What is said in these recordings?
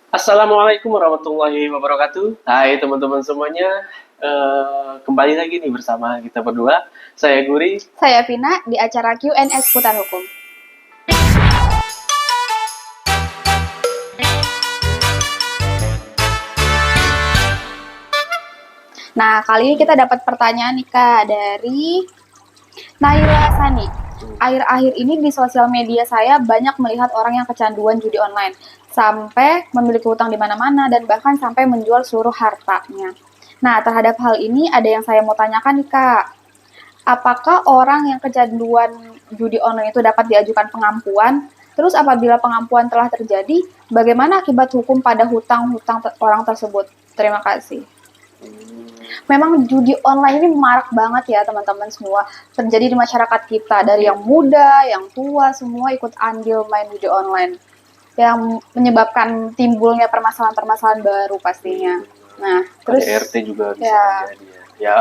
Assalamualaikum warahmatullahi wabarakatuh. Hai teman-teman semuanya. Kembali lagi nih bersama kita berdua. Saya Guri. Saya Vina di acara Q&A seputar hukum. Nah, kali ini kita dapat pertanyaan nih Kak dari Naila Sani. Akhir-akhir ini di sosial media saya banyak melihat orang yang kecanduan judi online sampai memiliki hutang di mana-mana dan bahkan sampai menjual seluruh hartanya. Nah, terhadap hal ini ada yang saya mau tanyakan nih Kak. Apakah orang yang kecanduan judi online itu dapat diajukan pengampuan? Terus apabila pengampuan telah terjadi, bagaimana akibat hukum pada hutang-hutang orang tersebut? Terima kasih. Memang judi online ini marak banget ya teman-teman semua. Terjadi di masyarakat kita, dari yang muda, yang tua, semua ikut andil main judi online. Yang menyebabkan timbulnya permasalahan-permasalahan baru pastinya. Nah, terus KDRT juga bisa ya terjadi ya. Ya,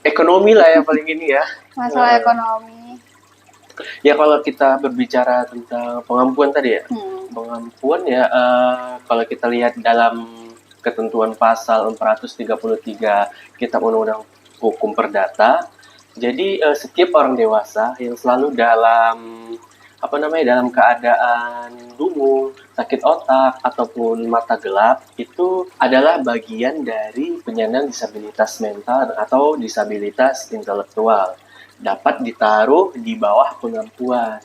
ekonomi lah ya paling ini ya. masalah ekonomi. Ya kalau kita berbicara tentang pengampuan tadi ya. Pengampuan ya kalau kita lihat dalam ketentuan pasal 433 Kitab Undang-Undang Hukum Perdata. Jadi setiap orang dewasa yang selalu dalam keadaan lungu, sakit otak ataupun mata gelap itu adalah bagian dari penyandang disabilitas mental atau disabilitas intelektual, dapat ditaruh di bawah pengampuan.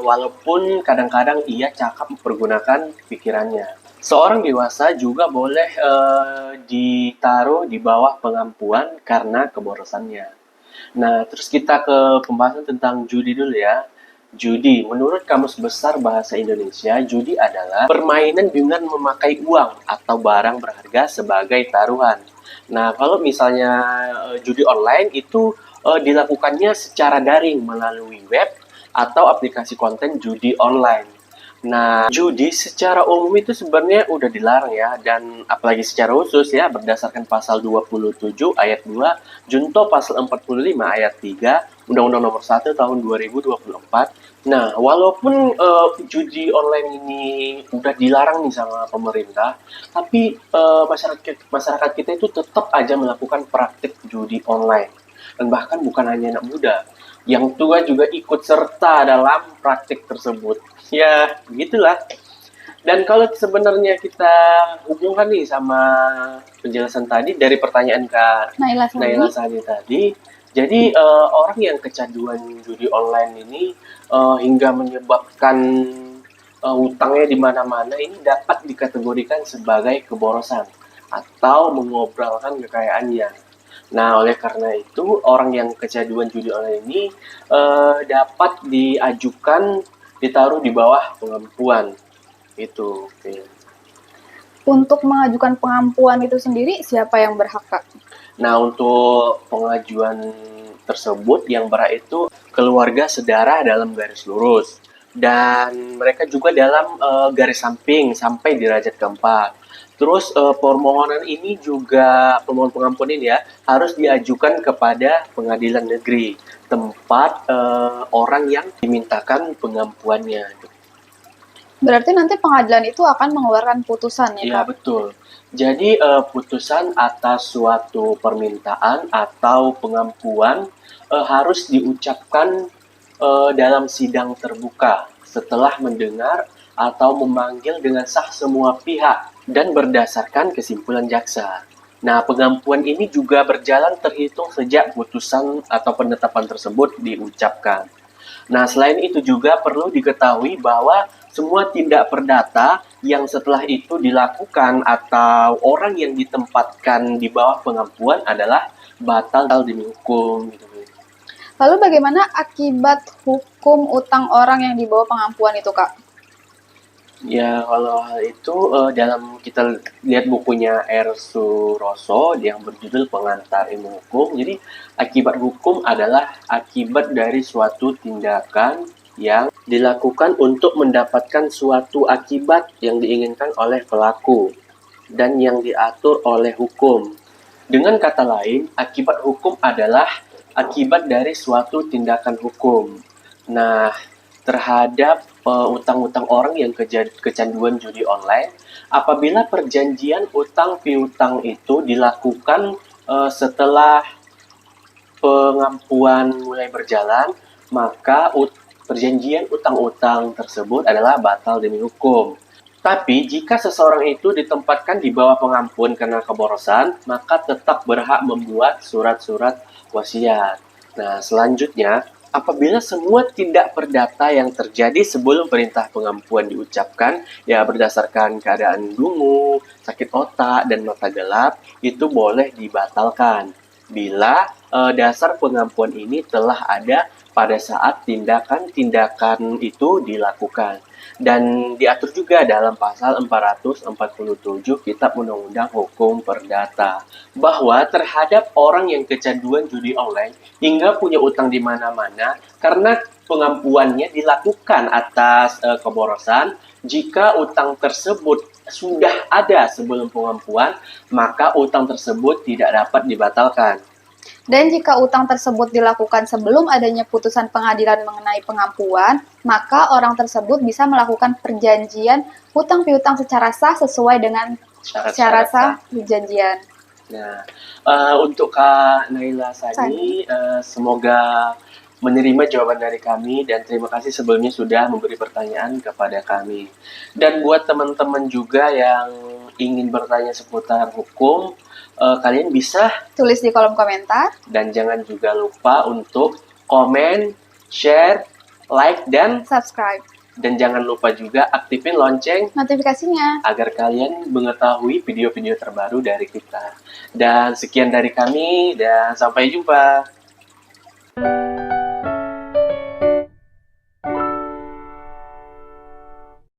Walaupun kadang-kadang ia cakap mempergunakan pikirannya. Seorang dewasa juga boleh ditaruh di bawah pengampuan karena keborosannya. Nah, terus kita ke pembahasan tentang judi dulu ya. Judi, menurut Kamus Besar Bahasa Indonesia, judi adalah permainan dengan memakai uang atau barang berharga sebagai taruhan. Nah, kalau misalnya judi online itu dilakukannya secara daring melalui web atau aplikasi konten judi online. Nah, judi secara umum itu sebenarnya udah dilarang ya, dan apalagi secara khusus ya, berdasarkan pasal 27 ayat 2, junto pasal 45 ayat 3, Undang-Undang Nomor 1 tahun 2024. Nah, walaupun judi online ini udah dilarang nih sama pemerintah, tapi masyarakat kita itu tetap aja melakukan praktik judi online. Dan bahkan bukan hanya anak muda, yang tua juga ikut serta dalam praktik tersebut. Ya, begitulah. Dan kalau sebenarnya kita hubungkan nih sama penjelasan tadi dari pertanyaan Kak Naila Sani tadi, jadi orang yang kecanduan judi online ini hingga menyebabkan hutangnya di mana-mana ini dapat dikategorikan sebagai keborosan atau mengobrolkan kekayaannya. Nah, oleh karena itu, orang yang kecanduan judi online ini dapat diajukan ditaruh di bawah pengampuan. Itu. Oke. Untuk mengajukan pengampuan itu sendiri, siapa yang berhak, Kak? Nah, untuk pengajuan tersebut yang berhak itu keluarga sedara dalam garis lurus. Dan mereka juga dalam garis samping sampai derajat keempat. Terus permohonan ini juga, permohonan pengampunan ini ya, harus diajukan kepada pengadilan negeri, tempat orang yang dimintakan pengampuannya. Berarti nanti pengadilan itu akan mengeluarkan putusan ya, Iya, Kak? betul. Jadi putusan atas suatu permintaan atau pengampuan harus diucapkan dalam sidang terbuka setelah mendengar atau memanggil dengan sah semua pihak dan berdasarkan kesimpulan jaksa. Nah, pengampuan ini juga berjalan terhitung sejak putusan atau penetapan tersebut diucapkan. Nah, selain itu juga perlu diketahui bahwa semua tindak perdata yang setelah itu dilakukan atau orang yang ditempatkan di bawah pengampuan adalah batal demi hukum. Gitu. Lalu bagaimana akibat hukum utang orang yang di bawah pengampuan itu, Kak? Ya, kalau hal itu dalam kita lihat bukunya R. Suroso yang berjudul Pengantar Ilmu Hukum. Jadi, akibat hukum adalah akibat dari suatu tindakan yang dilakukan untuk mendapatkan suatu akibat yang diinginkan oleh pelaku dan yang diatur oleh hukum. Dengan kata lain, akibat hukum adalah akibat dari suatu tindakan hukum. Nah, terhadap utang-utang orang yang kecanduan judi online apabila perjanjian utang piutang itu dilakukan setelah pengampuan mulai berjalan, maka perjanjian utang-utang tersebut adalah batal demi hukum. Tapi jika seseorang itu ditempatkan di bawah pengampun karena keborosan, maka tetap berhak membuat surat-surat wasiat. Nah, selanjutnya, apabila semua tindak perdata yang terjadi sebelum perintah pengampuan diucapkan, ya berdasarkan keadaan dungu, sakit otak, dan mata gelap, itu boleh dibatalkan. Bila dasar pengampuan ini telah ada pada saat tindakan-tindakan itu dilakukan. Dan diatur juga dalam pasal 447 Kitab Undang-Undang Hukum Perdata bahwa terhadap orang yang kecanduan judi online hingga punya utang di mana-mana karena pengampuannya dilakukan atas keborosan, jika utang tersebut sudah ada sebelum pengampuan, maka utang tersebut tidak dapat dibatalkan. Dan jika utang tersebut dilakukan sebelum adanya putusan pengadilan mengenai pengampuan, maka orang tersebut bisa melakukan perjanjian hutang piutang secara sah sesuai dengan syarat sah perjanjian. Nah, untuk Kak Naila Sani, semoga menerima jawaban dari kami dan terima kasih sebelumnya sudah memberi pertanyaan kepada kami. Dan buat teman-teman juga yang ingin bertanya seputar hukum, kalian bisa Tulis di kolom komentar. dan jangan juga lupa untuk komen, share, like, dan Subscribe. Dan jangan lupa juga aktifin lonceng Notifikasinya. agar kalian mengetahui video-video terbaru dari kita. Dan sekian dari kami dan sampai jumpa.